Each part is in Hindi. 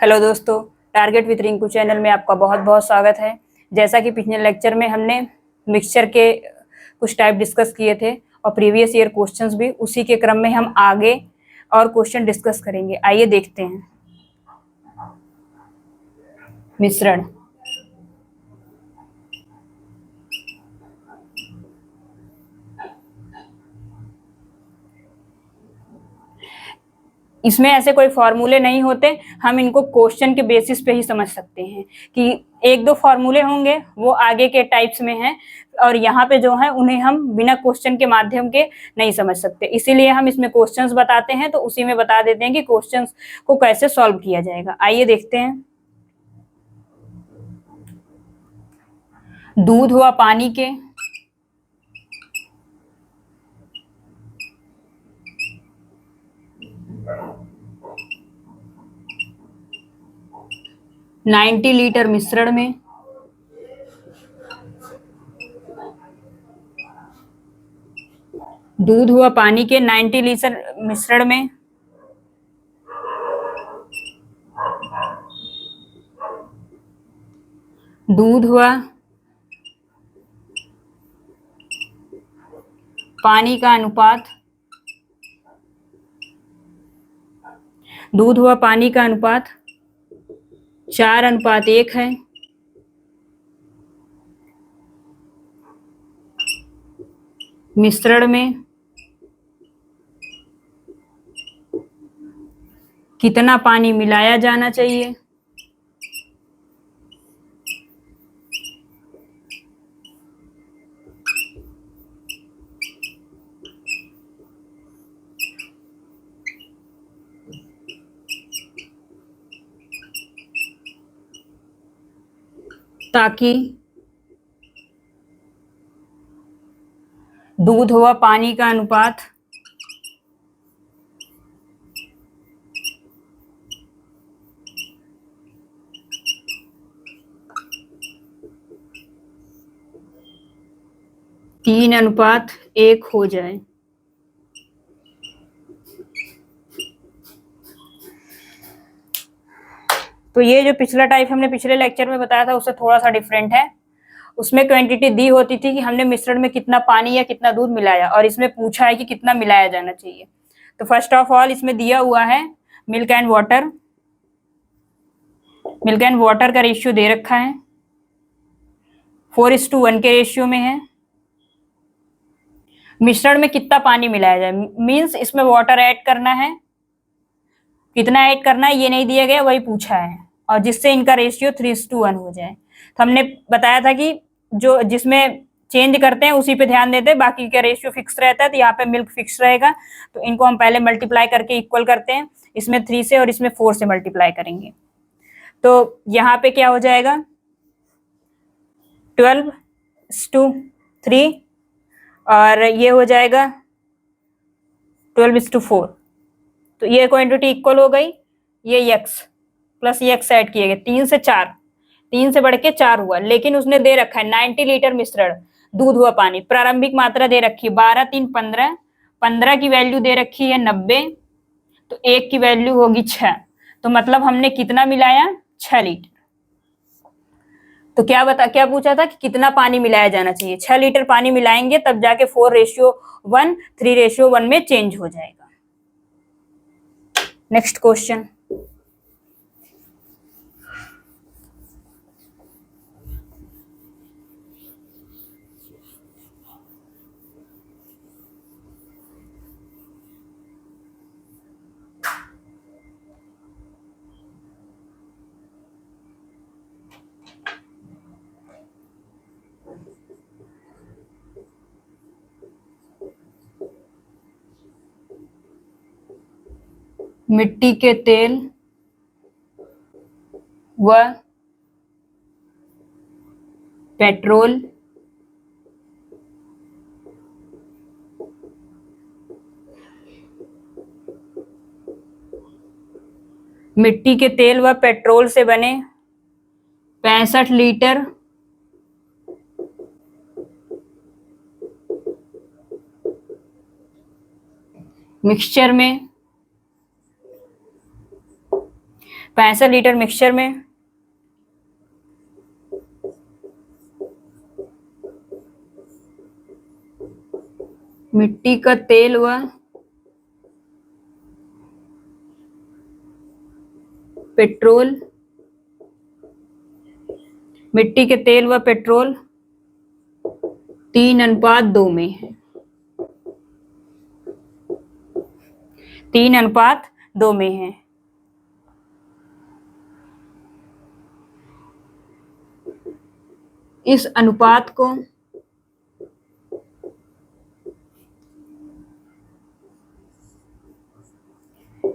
हेलो दोस्तों, टारगेट विथ रिंकू चैनल में आपका बहुत बहुत स्वागत है। जैसा कि पिछले लेक्चर में हमने मिक्सचर के कुछ टाइप डिस्कस किए थे और प्रीवियस ईयर क्वेश्चंस भी, उसी के क्रम में हम आगे और क्वेश्चन डिस्कस करेंगे। आइए देखते हैं। मिश्रण। इसमें ऐसे कोई फॉर्मूले नहीं होते, हम इनको क्वेश्चन के बेसिस पे ही समझ सकते हैं कि एक दो फॉर्मूले होंगे वो आगे के टाइप्स में हैं और यहाँ पे जो है उन्हें हम बिना क्वेश्चन के माध्यम के नहीं समझ सकते। इसीलिए हम इसमें क्वेश्चंस बताते हैं, तो उसी में बता देते हैं कि क्वेश्चंस को कैसे सॉल्व किया जाएगा। आइए देखते हैं। दूध हुआ पानी के 90 लीटर मिश्रण में दूध हुआ पानी के 90 लीटर मिश्रण में दूध हुआ पानी का अनुपात 4:1 है। मिश्रण में कितना पानी मिलाया जाना चाहिए? ताकि दूध हुआ पानी का अनुपात तीन अनुपात एक हो जाए। तो ये जो पिछला टाइप हमने पिछले लेक्चर में बताया था उससे थोड़ा सा डिफरेंट है। उसमें क्वांटिटी दी होती थी कि हमने मिश्रण में कितना पानी या कितना दूध मिलाया, और इसमें पूछा है कि कितना मिलाया जाना चाहिए। तो फर्स्ट ऑफ ऑल इसमें दिया हुआ है मिल्क एंड वाटर का रेशियो दे रखा है, 4:1 के रेशियो में है। मिश्रण में कितना पानी मिलाया जाए मीन्स इसमें वाटर ऐड करना है, कितना ऐड करना है ये नहीं दिया गया, वही पूछा है, और जिससे इनका रेशियो 3:1 हो जाए। तो हमने बताया था कि जो जिसमें चेंज करते हैं उसी पे ध्यान देते हैं, बाकी का रेशियो फिक्स रहता है। तो यहाँ पे मिल्क फिक्स रहेगा, तो इनको हम पहले मल्टीप्लाई करके इक्वल करते हैं, इसमें 3 से और इसमें 4 से मल्टीप्लाई करेंगे। तो यहाँ पे क्या हो जाएगा 12:3 और ये हो जाएगा 12:4। तो ये क्वांटिटी इक्वल हो गई। ये x प्लस ये x ऐड किए गए, 3 से 4, 3 से बढ़ के 4 हुआ। लेकिन उसने दे रखा है 90 लीटर मिश्रण दूध हुआ पानी, प्रारंभिक मात्रा दे रखी है 12, 3, 15, 15 की वैल्यू दे रखी है 90, तो 1 की वैल्यू होगी 6। तो मतलब हमने कितना मिलाया 6 लीटर। तो क्या पूछा था कि कितना पानी मिलाया जाना चाहिए? 6 लीटर पानी मिलाएंगे तब जाके 4:1 3:1 में चेंज हो जाएगा। Next question. मिट्टी के तेल व पेट्रोल मिट्टी के तेल व पेट्रोल से बने 65 लीटर मिक्सचर में 65 लीटर मिक्सचर में मिट्टी का तेल व पेट्रोल, मिट्टी के तेल व पेट्रोल 3:2 में है, 3:2 में है। इस अनुपात को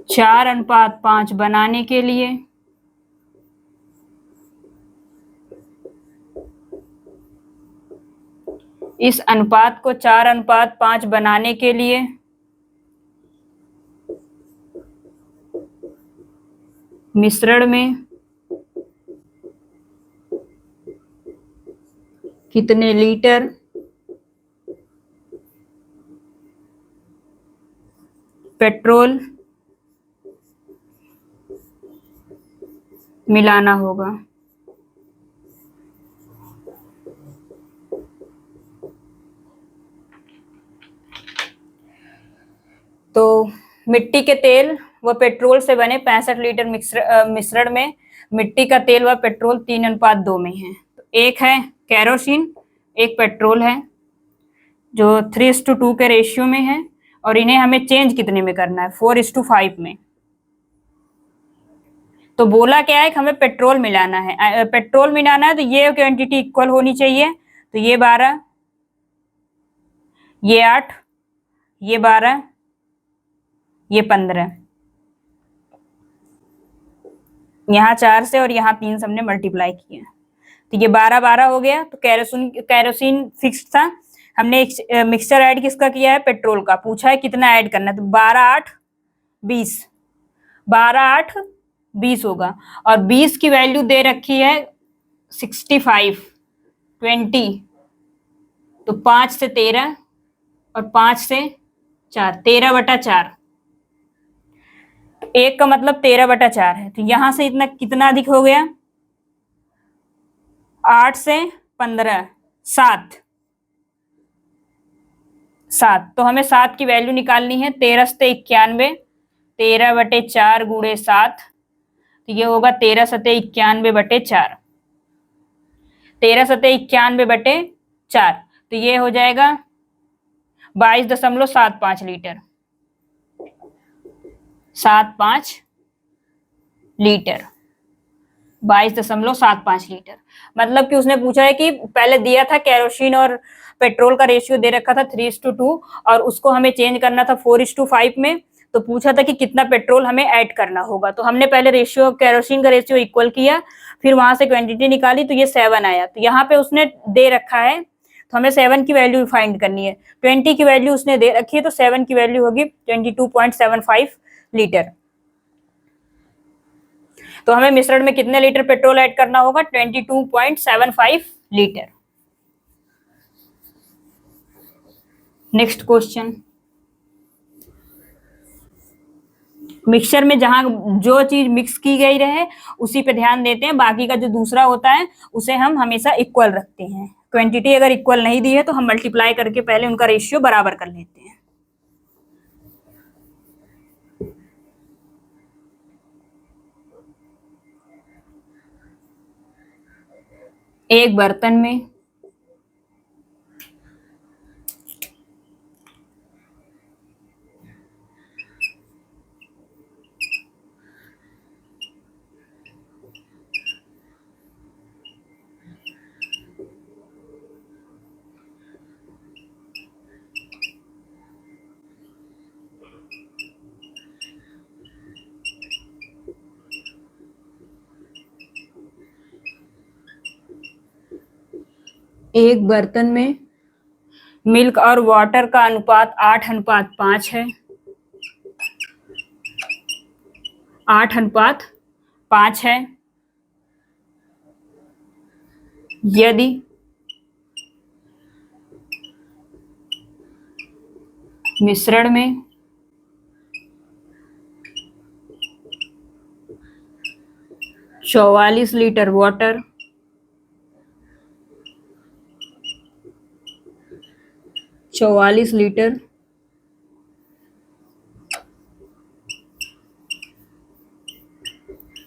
4:5 बनाने के लिए इस अनुपात को 4:5 बनाने के लिए मिश्रण में कितने लीटर पेट्रोल मिलाना होगा। तो मिट्टी के तेल व पेट्रोल से बने 65 लीटर मिश्रण में मिट्टी का तेल व पेट्रोल 3:2 में है। तो एक है केरोसिन, एक पेट्रोल है जो 3:2 के रेशियो में है, और इन्हें हमें चेंज कितने में करना है, 4:5 में। तो बोला क्या है कि हमें पेट्रोल मिलाना है, पेट्रोल मिलाना है तो ये क्वांटिटी इक्वल होनी चाहिए। तो ये 12, ये 8, ये 12, ये 15, यहाँ 4 से और यहाँ 3 से हमने मल्टीप्लाई किया, तो ये 12 हो गया। तो केरोसिन फिक्स था, हमने मिक्सचर ऐड किसका किया है, पेट्रोल का। पूछा है कितना ऐड करना है, तो 12, 8, 20, 12, 8, 20 होगा। और 20 की वैल्यू दे रखी है 65, 20, तो 5 से 13 और 5 से 4, 13/4। एक का मतलब 13/4 है, तो यहां से इतना कितना अधिक हो गया, 8 से 15, 7, 7। तो हमें 7 की वैल्यू निकालनी है, 13 से 91, 13/4 गुणे 7, तो ये होगा 13 सते 91/4, 13 सते 91/4, तो ये हो जाएगा 22.75 लीटर, 75 लीटर, 22.75 लीटर। मतलब कि उसने पूछा है कि पहले दिया था केरोसिन और पेट्रोल का रेशियो दे रखा था 3:2 और उसको हमें चेंज करना था 4:5 में। तो पूछा था कि कितना पेट्रोल हमें ऐड करना होगा, तो हमने पहले रेशियो केरोसिन का रेशियो इक्वल किया, फिर वहां से क्वांटिटी निकाली, तो ये 7 आया। तो यहाँ पे उसने दे रखा है तो हमें 7 की वैल्यू फाइंड करनी है। 20 की वैल्यू उसने दे रखी है, तो 7 की वैल्यू होगी 22.75 लीटर। तो हमें मिश्रण में कितने लीटर पेट्रोल ऐड करना होगा, 22.75 लीटर। नेक्स्ट क्वेश्चन, मिक्सचर में जहां जो चीज मिक्स की गई रहे उसी पे ध्यान देते हैं, बाकी का जो दूसरा होता है उसे हम हमेशा इक्वल रखते हैं। क्वांटिटी अगर इक्वल नहीं दी है तो हम मल्टीप्लाई करके पहले उनका रेशियो बराबर कर लेते हैं। एक बर्तन में एक बर्तन में मिल्क और वाटर का अनुपात 8:5 है, 8:5 है। यदि मिश्रण में 44 litre water, 44 litre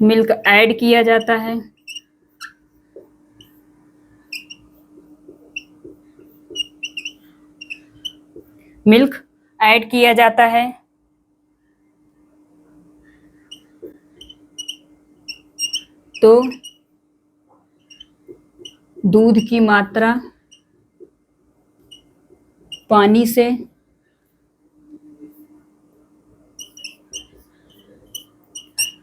milk add किया जाता है। मिल्क ऐड किया जाता है तो दूध की मात्रा पानी से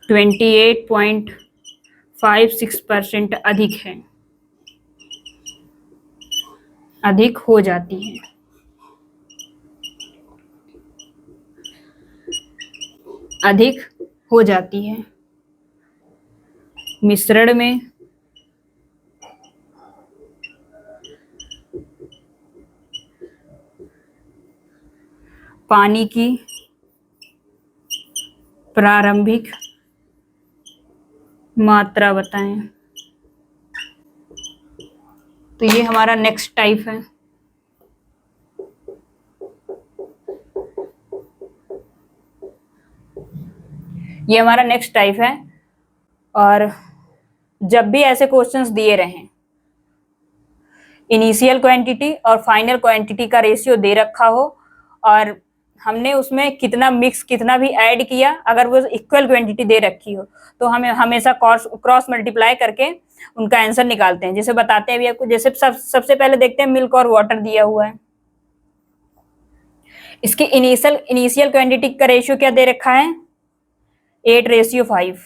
28.56% अधिक है, अधिक हो जाती है। अधिक हो जाती है। मिश्रण में पानी की प्रारंभिक मात्रा बताएं। तो ये हमारा नेक्स्ट टाइप है। ये हमारा नेक्स्ट टाइप है। और जब भी ऐसे क्वेश्चंस दिए रहें, इनिशियल क्वांटिटी और फाइनल क्वांटिटी का रेशियो दे रखा हो और हमने उसमें कितना मिक्स कितना भी ऐड किया, अगर वो इक्वल क्वांटिटी दे रखी हो तो हमें हमेशा क्रॉस मल्टीप्लाई करके उनका आंसर निकालते हैं। जैसे बताते हैं अभी आपको, जैसे सबसे पहले देखते हैं मिल्क और वाटर दिया हुआ है। इसकी इनिशियल क्वांटिटी का रेशियो क्या दे रखा है, 8:5।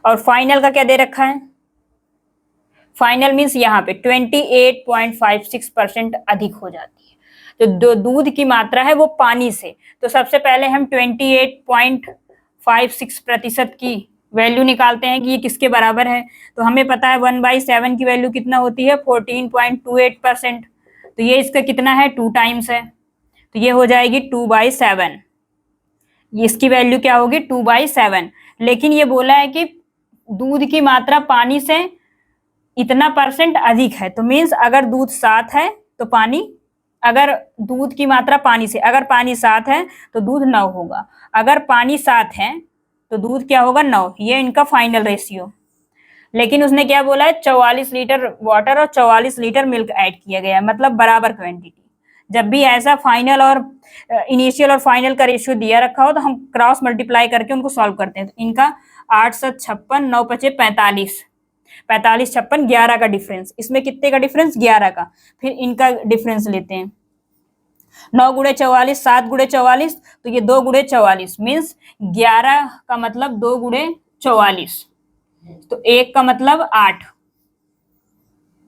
और फाइनल का क्या दे रखा है, फाइनल मीन्स यहाँ पे 28.56% अधिक हो जाती है। तो दूध की मात्रा है वो पानी से, तो सबसे पहले हम 28.56% की वैल्यू निकालते हैं कि ये किसके बराबर है। तो हमें पता है 1/7 की वैल्यू कितना होती है, 14.28%। तो ये इसका कितना है, 2 टाइम्स है, तो ये हो जाएगी 2/7। इसकी वैल्यू क्या होगी, 2/7। लेकिन ये बोला है कि दूध की मात्रा पानी से इतना परसेंट अधिक है, तो मीन्स अगर दूध 7 है तो पानी, अगर दूध की मात्रा पानी से, अगर पानी 7 है तो दूध 9 होगा, अगर पानी 7 है तो दूध क्या होगा, 9। ये इनका फाइनल रेशियो। लेकिन उसने क्या बोला है, 44 लीटर वाटर और 44 लीटर मिल्क ऐड किया गया है, मतलब बराबर क्वांटिटी। जब भी ऐसा फाइनल और इनिशियल और फाइनल का रेशियो दिया रखा हो तो हम क्रॉस मल्टीप्लाई करके उनको सॉल्व करते हैं। तो इनका 8 7 56, 9 5 45, 45 56 11 का डिफरेंस, इसमें कितने का डिफरेंस, 11 का। फिर इनका डिफरेंस लेते हैं, 9 गुणे 44, 7 गुणे 44, तो ये 2 गुणे 44 मीन्स 11 का मतलब 2 गुणे 44, तो 1 का मतलब 8।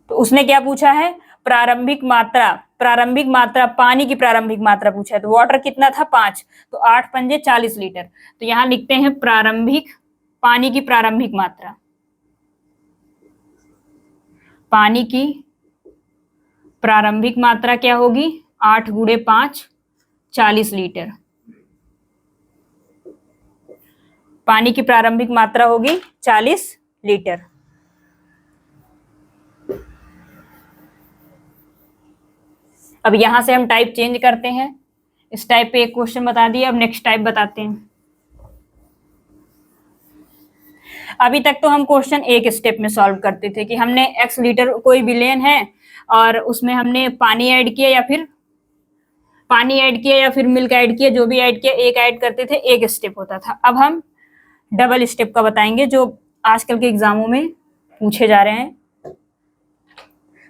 तो उसने क्या पूछा है, प्रारंभिक मात्रा, प्रारंभिक मात्रा पानी की प्रारंभिक मात्रा पूछा है। तो वाटर कितना था, 5, तो 8 पंजे 40 लीटर। तो यहां लिखते हैं प्रारंभिक, पानी की प्रारंभिक मात्रा, पानी की प्रारंभिक मात्रा क्या होगी, 8 गुणे 5 40 लीटर। पानी की प्रारंभिक मात्रा होगी 40 लीटर। अब यहां से हम टाइप चेंज करते हैं। इस टाइप पे एक क्वेश्चन बता दिया, अब नेक्स्ट टाइप बताते हैं। अभी तक तो हम क्वेश्चन एक स्टेप में सॉल्व करते थे कि हमने x लीटर कोई भी लेन है और उसमें हमने पानी ऐड किया या फिर मिल्क ऐड किया, जो भी ऐड किया एक ऐड करते थे, एक स्टेप होता था। अब हम डबल स्टेप का बताएंगे जो आजकल के एग्जामों में पूछे जा रहे हैं।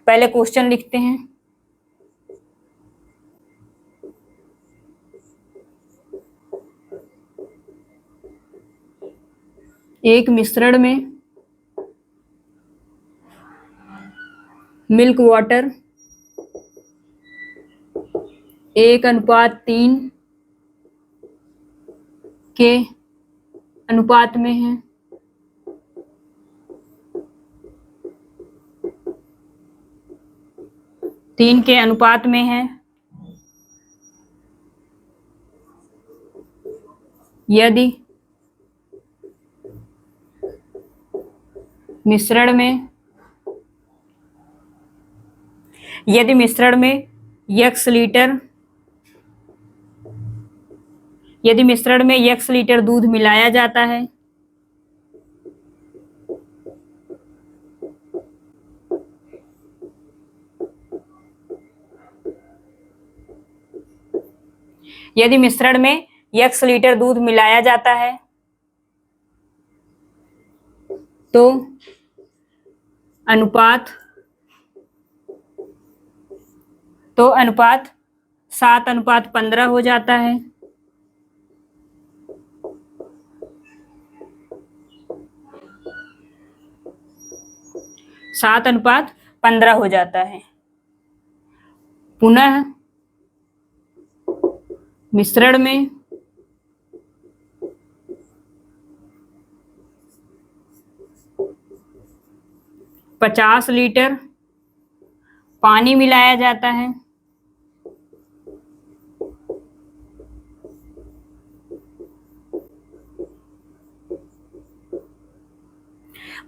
पहले क्वेश्चन लिखते हैं। एक मिश्रण में मिल्क वाटर 1:3 के अनुपात में है। तीन के अनुपात में है यदि मिश्रण में यदि मिश्रण में x लीटर यदि मिश्रण में x लीटर दूध मिलाया जाता है यदि मिश्रण में x लीटर दूध मिलाया जाता है तो अनुपात 7:15 हो जाता है। 7:15 हो जाता है। पुनः मिश्रण में 50 लीटर पानी मिलाया जाता है।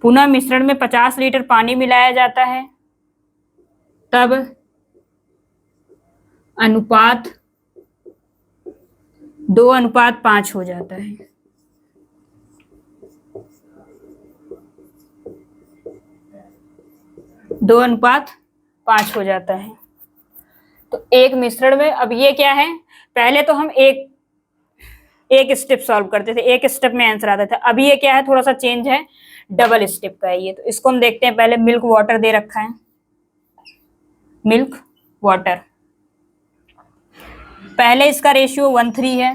पुनः मिश्रण में 50 लीटर पानी मिलाया जाता है, तब अनुपात 2:5 हो जाता है। दो अनुपात 5 हो जाता है। तो एक मिश्रण में, अब ये क्या है, पहले तो हम एक स्टेप सॉल्व करते थे, एक स्टेप में आंसर आता था। अभी ये क्या है, थोड़ा सा चेंज है, डबल स्टेप का है ये। तो इसको हम देखते हैं। पहले मिल्क वाटर दे रखा है, मिल्क वाटर, पहले इसका रेशियो 1:3 है।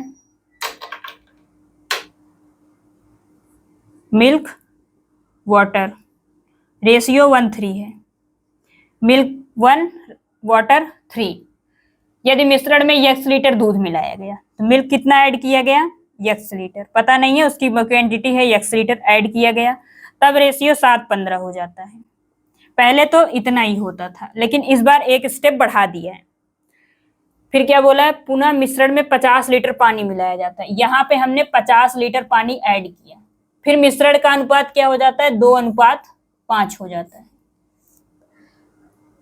मिल्क वाटर रेशियो 1:3 है, मिल्क 1 वाटर 3। यदि मिश्रण में x लीटर दूध मिलाया गया तो मिल्क कितना ऐड किया गया, x लीटर, पता नहीं है, उसकी क्वांटिटी है x लीटर, ऐड किया गया, तब रेशियो 7:15 हो जाता है। पहले तो इतना ही होता था, लेकिन इस बार एक स्टेप बढ़ा दिया है। फिर क्या बोला है, पुनः मिश्रण में 50 लीटर पानी मिलाया जाता है। यहाँ पे हमने 50 लीटर पानी ऐड किया, फिर मिश्रण का अनुपात क्या हो जाता है, 2:5 हो जाता है।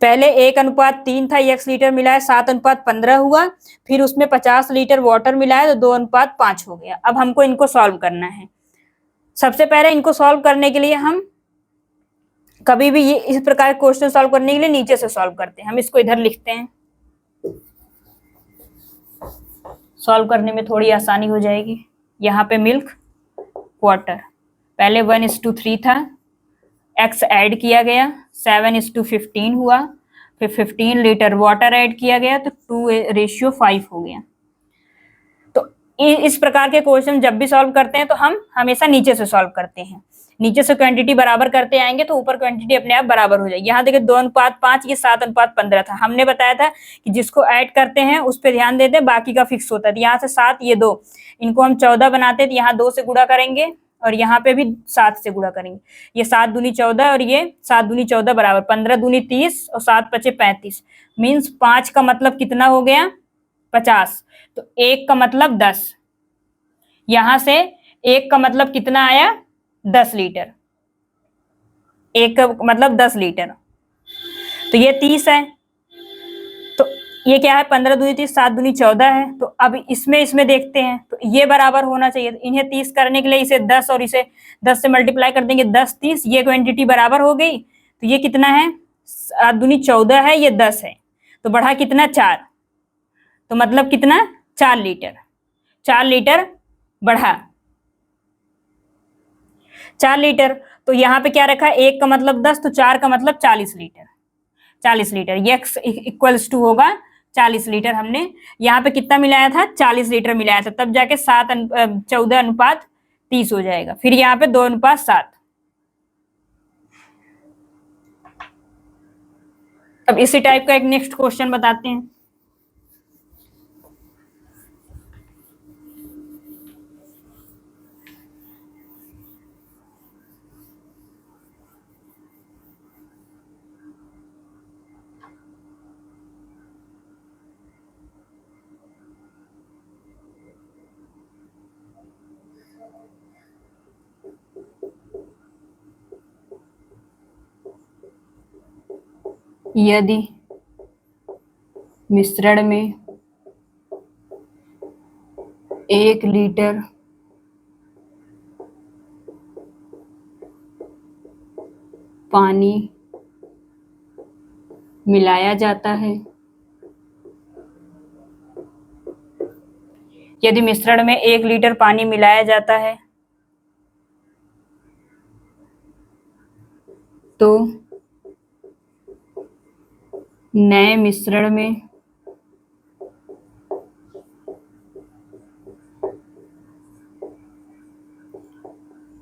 पहले 1:3 था, x लीटर मिलाया, 7:15 हुआ, फिर उसमें 50 लीटर वाटर मिलाया तो 2:5 हो गया। अब हमको इनको सॉल्व करना है। सबसे पहले इनको सॉल्व करने के लिए हम कभी भी ये इस प्रकार क्वेश्चन सॉल्व करने के लिए नीचे से सॉल्व करते हैं। हम इसको इधर लिखते हैं, सॉल्व करने में थोड़ी आसानी हो जाएगी। यहाँ पे मिल्क वाटर पहले 1:3 था, x ऐड किया गया, 7:15 हुआ, फिर 15 लीटर वाटर ऐड किया गया तो 2:5 हो गया। तो इस प्रकार के क्वेश्चन जब भी सॉल्व करते हैं तो हम हमेशा नीचे से सॉल्व करते हैं। नीचे से क्वांटिटी बराबर करते आएंगे तो ऊपर क्वांटिटी अपने आप बराबर हो जाएगी। यहाँ देखिए 2:5, ये 7:15 था। हमने बताया था कि जिसको ऐड करते हैं उस पर ध्यान देते हैं, बाकी का फिक्स होता है। यहाँ से 7, ये 2, इनको हम 14 बनाते थे, यहाँ 2 से गुणा करेंगे और यहाँ पे भी 7 से गुणा करेंगे। ये 7 दूनी 14 और ये 7 दूनी 14 बराबर 15 दूनी 30 और 7 पचे 35, मीन्स 5 का मतलब कितना हो गया, 50। तो 1 का मतलब 10, यहां से 1 का मतलब कितना आया, 10 लीटर। 1 का मतलब 10 लीटर, तो ये 30 है। तो ये क्या है, 15 दूनी 30, 7 दूनी 14 है। तो अब इसमें देखते हैं, तो ये बराबर होना चाहिए। तो इन्हें 30 करने के लिए इसे 10 और इसे 10 से मल्टीप्लाई कर देंगे, 10 30, ये क्वांटिटी बराबर हो गई। तो ये कितना है, 7 दूनी 14 है, ये 10 है, तो बढ़ा कितना, 4। तो मतलब कितना, 4 लीटर। 4 लीटर बढ़ा, 4 लीटर। तो यहाँ पे क्या रखा है, 1 का मतलब 10, तो 4 का मतलब 40 litre. 40 litre, x equals to होगा 40 लीटर। हमने यहाँ पे कितना मिलाया था, 40 लीटर मिलाया था, तब जाके 14:30 हो जाएगा। फिर यहाँ पे 2:7। अब इसी टाइप का एक नेक्स्ट क्वेश्चन बताते हैं। यदि मिश्रण में 1 लीटर पानी मिलाया जाता है, यदि मिश्रण में 1 लीटर पानी मिलाया जाता है तो नए मिश्रण में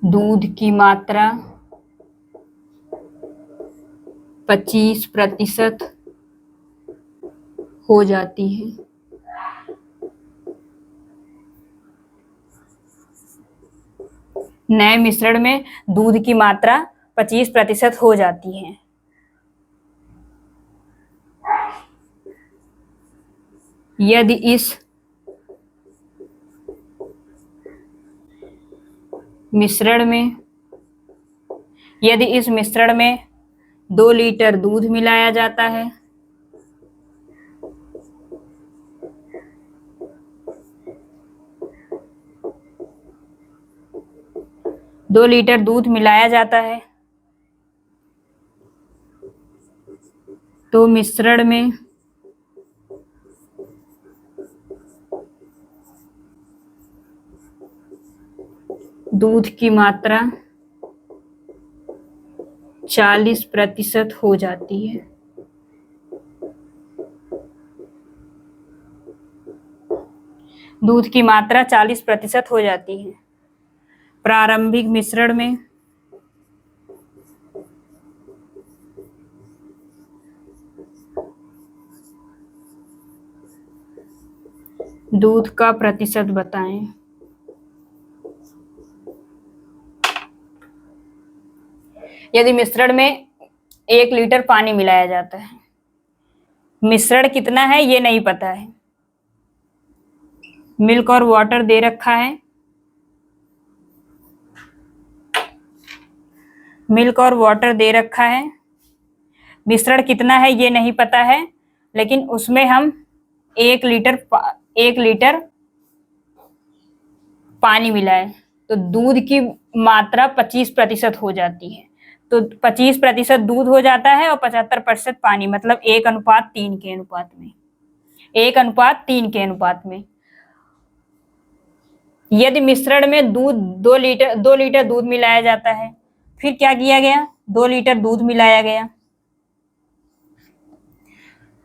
दूध की मात्रा 25% हो जाती है। नए मिश्रण में दूध की मात्रा 25% हो जाती है। यदि इस मिश्रण में 2 लीटर दूध मिलाया जाता है तो मिश्रण में दूध की मात्रा 40% हो जाती है। दूध की मात्रा 40% हो जाती है। प्रारंभिक मिश्रण में दूध का प्रतिशत बताएं। यदि मिश्रण में 1 लीटर पानी मिलाया जाता है, मिश्रण कितना है ये नहीं पता है, मिल्क और वाटर दे रखा है, मिश्रण कितना है ये नहीं पता है, लेकिन उसमें हम 1 लीटर पानी मिलाए तो दूध की मात्रा 25% हो जाती है। तो 25% दूध हो जाता है और 75% पानी, मतलब 1:3 के अनुपात में। यदि मिश्रण में 2 लीटर दूध मिलाया जाता है, फिर क्या किया गया, 2 लीटर दूध मिलाया गया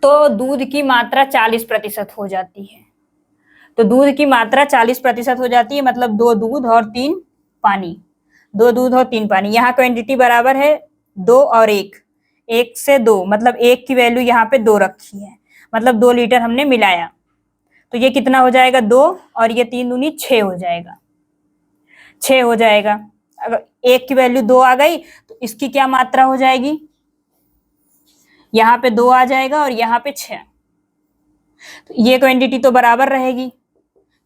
तो दूध की मात्रा 40% हो जाती है। तो दूध की मात्रा 40% हो जाती है, मतलब 2 दूध और 3 पानी। यहाँ क्वांटिटी बराबर है 2 और 1 से 2, मतलब 1 की वैल्यू यहाँ पे 2 रखी है, मतलब 2 लीटर हमने मिलाया। तो ये कितना हो जाएगा, 2 और ये 3 दूनी 6 हो जाएगा। अगर 1 की वैल्यू 2 आ गई तो इसकी क्या मात्रा हो जाएगी, यहाँ पे 2 आ जाएगा और यहाँ पे 6। तो ये क्वांटिटी तो बराबर रहेगी,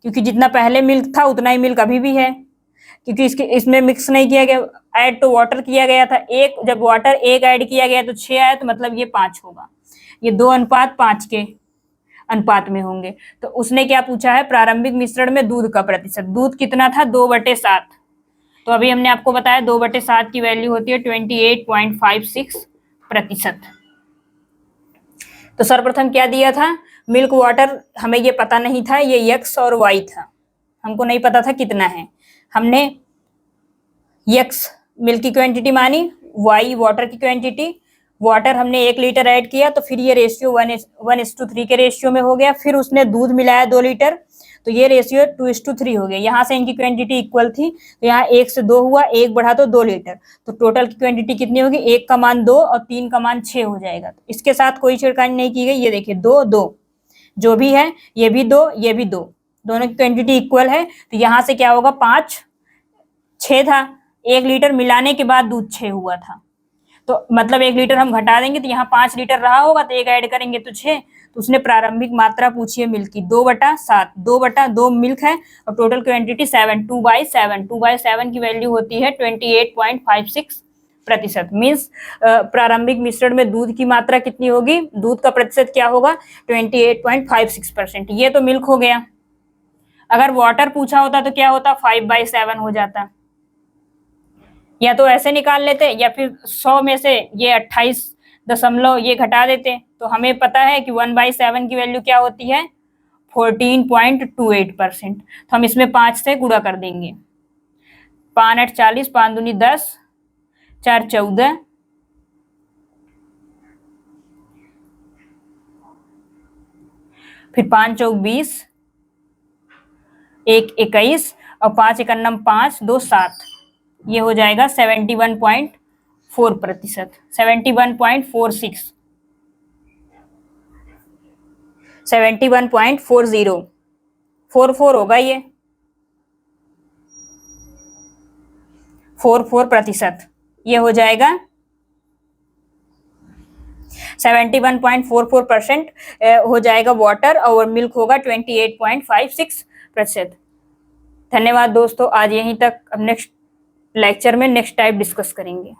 क्योंकि जितना पहले मिल्क था उतना ही मिल्क अभी भी है, क्योंकि इसमें मिक्स नहीं किया गया, ऐड तो वाटर किया गया था। जब वाटर 1 ऐड किया गया तो 6 आया, तो मतलब ये 5 होगा। ये 2:5 के अनुपात में होंगे। तो उसने क्या पूछा है, प्रारंभिक मिश्रण में दूध का प्रतिशत। दूध कितना था, 2/7। तो अभी हमने आपको बताया 2/7 की वैल्यू होती है 28.56%। तो सर्वप्रथम क्या दिया था, मिल्क वाटर, हमें ये पता नहीं था, ये x और y था, हमको नहीं पता था कितना है। हमने x मिल्क की क्वांटिटी मानी, y वाटर की क्वांटिटी। वाटर हमने 1 लीटर ऐड किया तो फिर ये रेशियो 1:3 के रेशियो में हो गया। फिर उसने दूध मिलाया 2 लीटर, तो ये रेशियो 2:3 हो गया। यहाँ से इनकी क्वांटिटी इक्वल थी, तो यहाँ 1 से 2 हुआ, 1 बढ़ा तो 2 लीटर। तो टोटल की क्वांटिटी कितनी होगी, 1 का मान 2 और 3 का मान 6 हो जाएगा। तो इसके साथ कोई छेड़खानी नहीं की गई। ये देखिए 2 2 जो भी है, ये भी 2, ये भी 2, दोनों की क्वांटिटी इक्वल है। तो यहाँ से क्या होगा, 5 6 था, 1 लीटर मिलाने के बाद दूध 6 हुआ था, तो मतलब 1 लीटर हम घटा देंगे तो यहाँ 5 लीटर रहा होगा, तो 1 ऐड करेंगे तो 6। तो उसने प्रारंभिक मात्रा पूछी है मिल्क की, 2/7, 2/2 मिल्क है और टोटल क्वांटिटी 7, 2/7 की वैल्यू होती है 28.56 प्रतिशत। मीन्स प्रारंभिक मिश्रण में दूध की मात्रा कितनी होगी, दूध का प्रतिशत क्या होगा 28.56%। ये तो मिल्क हो गया। अगर वाटर पूछा होता तो क्या होता 5/7 हो जाता। या तो ऐसे निकाल लेते या फिर 100 में से ये 28 ये घटा देते। तो हमें पता है कि 1/7 की वैल्यू क्या होती है 14.28%। तो हम इसमें 5 से गुणा कर देंगे। 5 8 40, 5 दूनी 10, 4 14, फिर 5 चौक 20, 1 21 और 5 एकन्नम 5, 2 7। ये हो जाएगा 71.4%, 71.46, 71.40, 44 होगा ये, 44%। ये हो जाएगा 71.44% हो जाएगा वाटर, और मिल्क होगा 28.56%। धन्यवाद दोस्तों, आज यहीं तक। अब नेक्स्ट लेक्चर में नेक्स्ट टाइप डिस्कस करेंगे।